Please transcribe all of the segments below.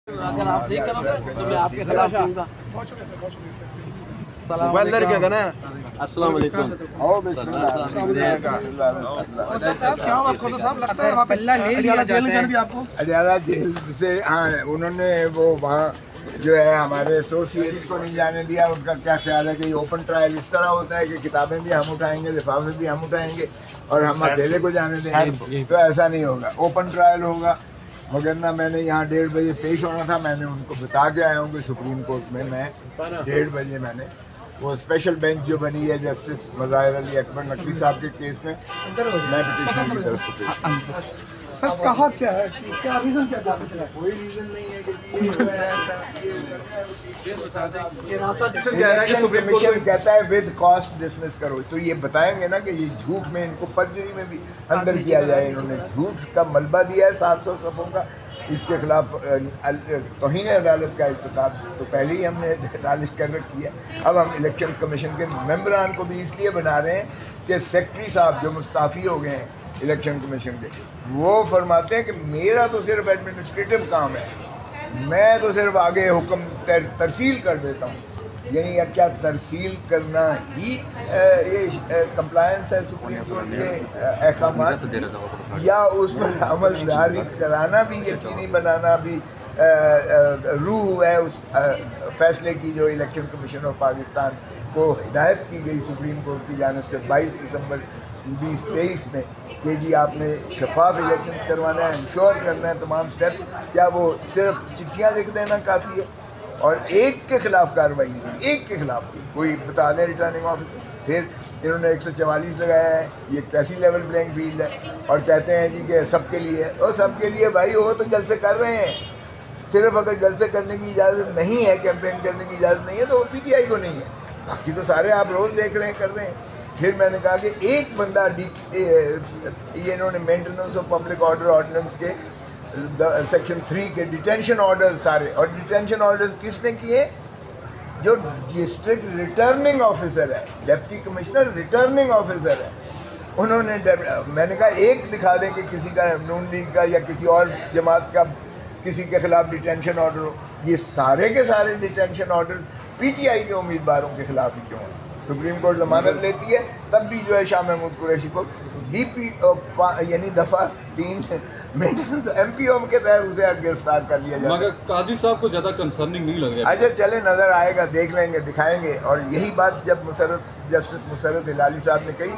अगर आप नहीं करोगे तो मैं आपके खिलाफ दूंगा। बंदर क्या करना है? अस्सलाम वालेकुम। अडियाला जेल से हाँ, उन्होंने वो वहाँ जो है हमारे एसोसिएट्स को नहीं जाने दिया। उनका क्या ख्याल है कि ओपन ट्रायल इस तरह होता है कि किताबें भी हम उठाएंगे, लिफाफे भी हम उठाएंगे और हम अकेले को जाने देंगे। तो ऐसा नहीं होगा, ओपन ट्रायल होगा। मगर ना मैंने यहाँ 1:30 बजे पेश होना था, मैंने उनको बता के आया हूँ कि सुप्रीम कोर्ट में मैं 1:30 बजे मैंने वो स्पेशल बेंच जो बनी है जस्टिस मज़ाहिर अली अकबर नकवी साहब के केस में मैं पिटीशन की तरफ से सर कहा क्या है, क्या रीजन क्या था? कोई रीजन नहीं है कि कमीशन कहता है विद कॉस्ट डिसमिस करो। तो ये बताएंगे ना कि ये झूठ में इनको पजरी में भी अंदर किया जाए। इन्होंने झूठ का मलबा दिया है 700 सफ़ों का, इसके खिलाफ तौहीन अदालत का इर्तिकाब तो पहले ही हमने नालिश कर रखी है। अब हम इलेक्शन कमीशन के मेंबरान को भी इसलिए बना रहे हैं कि सेक्रेटरी साहब जो मुस्ताफ़ी हो गए हैं इलेक्शन कमीशन के, वो फरमाते हैं कि मेरा तो सिर्फ एडमिनिस्ट्रेटिव काम है, मैं तो सिर्फ आगे हुक्म तरसील कर देता हूँ। यानी क्या तरसील करना ही ये कंप्लायंस है सुप्रीम कोर्ट के अहकाम, या उस पर अमलदारी कराना भी यकीनी बनाना भी रूह है उस फैसले की जो इलेक्शन कमीशन ऑफ पाकिस्तान को हिदायत की गई सुप्रीम कोर्ट की जानिब से 22 दिसंबर 2023 में कि जी आपने शफाफ इलेक्शन करवाना है, इंश्योर करना है तमाम स्टेप्स। क्या वो सिर्फ चिट्ठियाँ लिख देना काफ़ी है? और एक के खिलाफ कार्रवाई नहीं हुई, एक के खिलाफ कोई बता दें रिटर्निंग ऑफिसर। फिर इन्होंने 144 लगाया है, ये कैसी लेवल प्लेइंग फील्ड है? और कहते हैं जी कि सबके लिए है। और सबके लिए भाई वो तो जलसे कर रहे हैं, सिर्फ अगर जलसे करने की इजाज़त नहीं है, कैंपेन करने की इजाज़त नहीं है तो वो PTI को नहीं है, बाकी तो सारे आप रोज़ देख रहे हैं, कर रहे हैं। फिर मैंने कहा कि एक बंदा ये इन्होंने maintenance of public order ordinance के सेक्शन 3 के डिटेंशन ऑर्डर सारे, और डिटेंशन ऑर्डर्स किसने किए? जो डिस्ट्रिक्ट रिटर्निंग ऑफिसर है, डिप्टी कमिश्नर रिटर्निंग ऑफिसर है, उन्होंने मैंने कहा एक दिखा दें कि किसी का नून लीग का या किसी और जमात का किसी के खिलाफ डिटेंशन ऑर्डर हो। ये सारे के सारे डिटेंशन ऑर्डर PTI के उम्मीदवारों के खिलाफ ही क्यों है? सुप्रीम कोर्ट जमानत लेती है तब भी जो है शाह महमूद कुरैशी को DP यानी दफ़ा 3 मेंटेनेंस MPO के तहत उसे गिरफ्तार कर लिया जाए। मगर काजी साहब को ज़्यादा कंसर्निंग नहीं लग रहा है। अच्छा चले, नज़र आएगा, देख लेंगे, दिखाएंगे। और यही बात जब जस्टिस मुसर्रत हिलाली साहब ने कही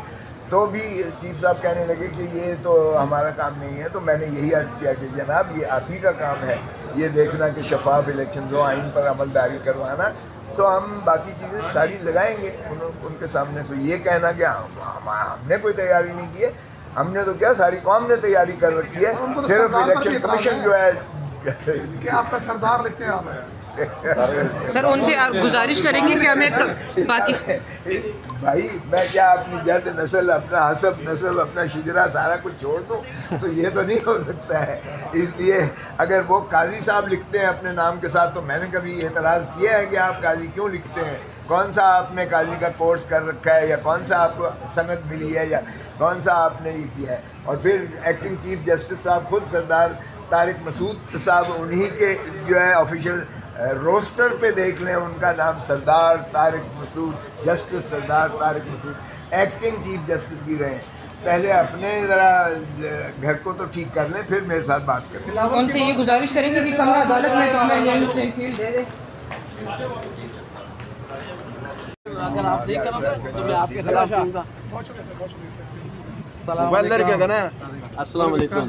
तो भी चीफ साहब कहने लगे कि ये तो हमारा काम नहीं है। तो मैंने यही अर्ज़ किया कि जनाब ये आप ही का काम है ये देखना कि शफाफ इलेक्शन हो, आइन पर अमलदारी करवाना। तो हम बाकी चीज़ें सारी लगाएंगे उनके सामने। तो ये कहना कि हमने कोई तैयारी नहीं की है, हमने तो क्या सारी कौम ने तैयारी कर रखी है। सिर्फ इलेक्शन कमीशन जो है क्या आपका सरदार लिखते हैं आप? सर उनसे आप गुजारिश करेंगे कि हमें पाकिस्तान भाई मैं क्या अपनी जद नस्ल, अपना हसब नस्ल, अपना शिजरा सारा कुछ छोड़ दूँ? तो ये तो नहीं हो सकता है। इसलिए अगर वो काजी साहब लिखते हैं अपने नाम के साथ तो मैंने कभी एतराज़ किया है कि आप काजी क्यों लिखते हैं? कौन सा आपने काजी का कोर्स कर रखा है, या कौन सा आपको सनद मिली है, या कौन सा आपने ये किया है? और फिर एक्टिंग चीफ जस्टिस साहब खुद सरदार तारिक मसूद साहब, उन्हीं के जो है ऑफिशियल रोस्टर पे देख लें, उनका नाम Sardar Tariq Masood, justice Sardar Tariq Masood acting chief justice भी रहे। पहले अपने ज़रा घर को तो ठीक कर लें, फिर मेरे साथ बात करें। उनसे ये गुजारिश करेंगे कि कमरा अदालत में तो हमें लेवल प्लेइंग फील्ड दे दें। अगर आप नहीं करोगे तो मैं आपके खिलाफ दूंगा। बंदर क्या करना है? अस्सलाम वालेकुम।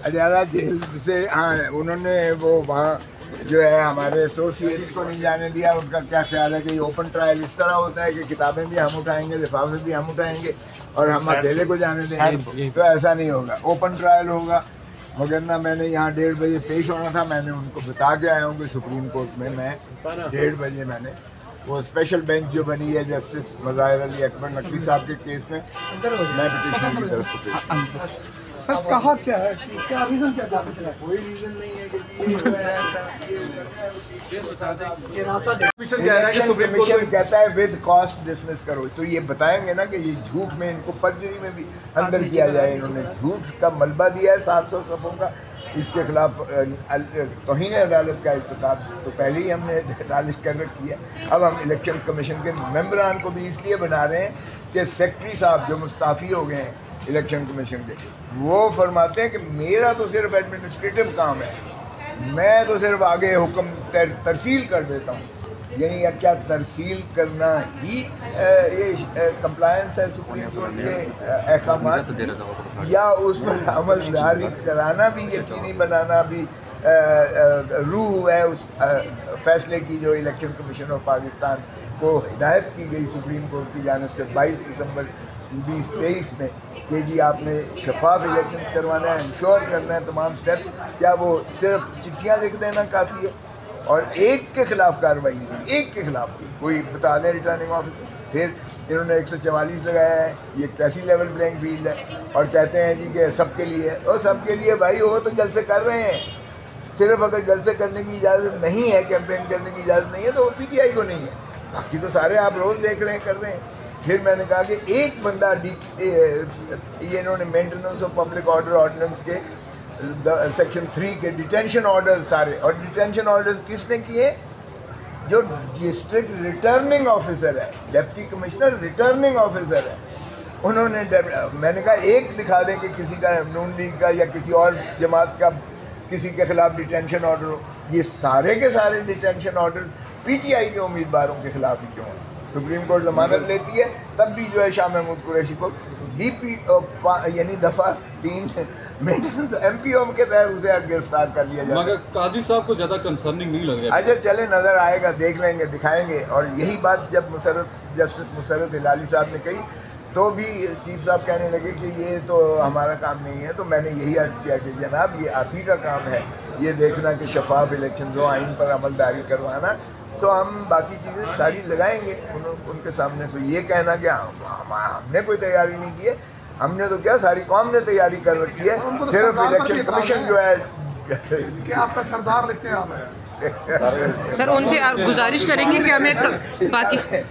अडियाला जेल से हाँ, उन्होंने वो वहाँ जो है हमारे एसोसिएट्स को नहीं जाने दिया। उनका क्या ख्याल है कि ओपन ट्रायल इस तरह होता है कि किताबें भी हम उठाएंगे, लिफाफे भी हम उठाएंगे और हम अकेले को जाने देंगे। तो ऐसा नहीं होगा, ओपन ट्रायल होगा। मगर ना मैंने यहाँ 1:30 बजे पेश होना था, मैंने उनको बता के आया हूँ कि सुप्रीम कोर्ट में मैं 1:30 बजे मैंने वो स्पेशल बेंच जो बनी है जस्टिस मज़ाहिर अली अकबर नकवी साहब के केस में, मैं पिटिशन की तरफ से पेश। सर कहा क्या है कि क्या रीजन क्या था? कोई रीज़न नहीं है कि कमीशन कह रहा है कि सुप्रीम कोर्ट कमीशन कहता है विद कॉस्ट डिसमिस करो, तो ये बताएंगे ना कि ये झूठ में इनको पद्दरी में भी अंदर किया जाए। इन्होंने झूठ का मलबा दिया है 700 सफ़ों का, इसके खिलाफ तौहीन अदालत का इर्तिकाब तो पहले ही हमने नालिश कर रखी है। अब हम इलेक्शन कमीशन के मेंबरान को भी इसलिए बना रहे हैं कि सेक्रेटरी साहब जो मुस्ताफ़ी हो गए हैं इलेक्शन कमीशन के, वो फरमाते हैं कि मेरा तो सिर्फ एडमिनिस्ट्रेटिव काम है, मैं तो सिर्फ आगे हुक्म तरसील कर देता हूँ। यानी या क्या तरसील करना ही ये कंप्लायंस है सुप्रीम कोर्ट के अहकाम, या उस पर अमलदारी कराना भी यकीनी बनाना भी रूह है उस फैसले की जो इलेक्शन कमीशन ऑफ पाकिस्तान को हिदायत की गई सुप्रीम कोर्ट की जानिब से 22 दिसंबर 2023 में कि जी आपने शफाफ इलेक्शन करवाना है, इंश्योर करना है तमाम स्टेप्स। क्या वो सिर्फ चिट्ठियाँ लिख देना काफ़ी है और एक के खिलाफ कार्रवाई नहीं, एक के खिलाफ कोई बता दें रिटर्निंग ऑफिसर। फिर इन्होंने 144 लगाया है, ये कैसी लेवल प्लेइंग फील्ड है, और कहते हैं जी कि सबके लिए। और सबके लिए भाई वो तो जलसे कर रहे हैं, सिर्फ अगर जलसे करने की इजाज़त नहीं है, कैंपेन करने की इजाज़त नहीं है तो वो PTI को नहीं है, बाकी तो सारे आप रोज़ देख रहे हैं कर रहे हैं। फिर मैंने कहा कि एक बंदा ये इन्होंने maintenance of public order ordinance के सेक्शन 3 के डिटेंशन ऑर्डर्स सारे, और डिटेंशन ऑर्डर्स किसने किए? जो डिस्ट्रिक्ट रिटर्निंग ऑफिसर है, डिप्टी कमिश्नर रिटर्निंग ऑफिसर है, उन्होंने। मैंने कहा एक दिखा दें कि किसी का नून लीग का या किसी और जमात का किसी के खिलाफ डिटेंशन ऑर्डर हो। ये सारे के सारे डिटेंशन ऑर्डर PTI के उम्मीदवारों के खिलाफ ही क्यों है? सुप्रीम कोर्ट जमानत लेती है तब भी जो है शाह महमूद कुरैशी को DP यानी दफ़ा 3 मेंटेनेंस MPO के तहत उसे गिरफ्तार कर लिया जाए। मगर काजी साहब को ज़्यादा कंसर्निंग नहीं लग रहा है। अच्छा चले नज़र आएगा, देख लेंगे, दिखाएंगे। और यही बात जब जस्टिस मुसर्रत हिलाली साहब ने कही तो भी चीफ साहब कहने लगे कि ये तो हमारा काम नहीं है। तो मैंने यही अर्ज़ किया कि जनाब ये आप ही का काम है ये देखना कि शफाफ इलेक्शन हो, आइन पर अमलदारी करवाना। तो हम बाकी चीज़ें सारी लगाएंगे उनके सामने। तो ये कहना कि हमने कोई तैयारी नहीं की है, हमने तो क्या सारी कौम ने तैयारी कर रखी है, सिर्फ इलेक्शन कमीशन जो है कि आपका सरदार लिखते हैं आप सर उनसे आप गुजारिश करेंगे कि हमें पाकिस्तान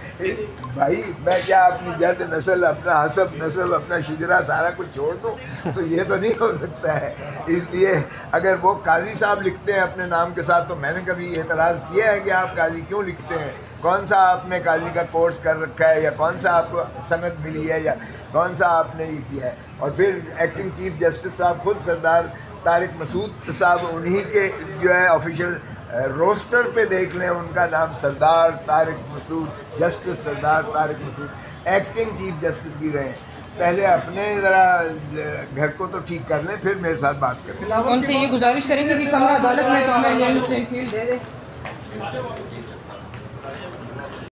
भाई मैं क्या अपनी जद नस्ल, अपना हसब नस्ल, अपना शिजरा सारा कुछ छोड़ दूँ? तो ये तो नहीं हो सकता है। इसलिए अगर वो काजी साहब लिखते हैं अपने नाम के साथ तो मैंने कभी एतराज़ किया है कि आप काजी क्यों लिखते हैं, कौन सा आपने काजी का कोर्स कर रखा है, या कौन सा आपको सनद मिली है, या कौन सा आपने ये किया है। और फिर एक्टिंग चीफ जस्टिस साहब खुद सरदार तारिक मसूद साहब, उन्हीं के जो है ऑफिशियल रोस्टर पे देख लें उनका नाम Sardar Tariq Masood, justice Sardar Tariq Masood acting chief justice भी रहे। पहले अपने ज़रा घर को तो ठीक कर लें, फिर मेरे साथ बात करें। उनसे ये गुजारिश करेंगे कि कमरा अदालत में तो हमें फील्ड दे दे।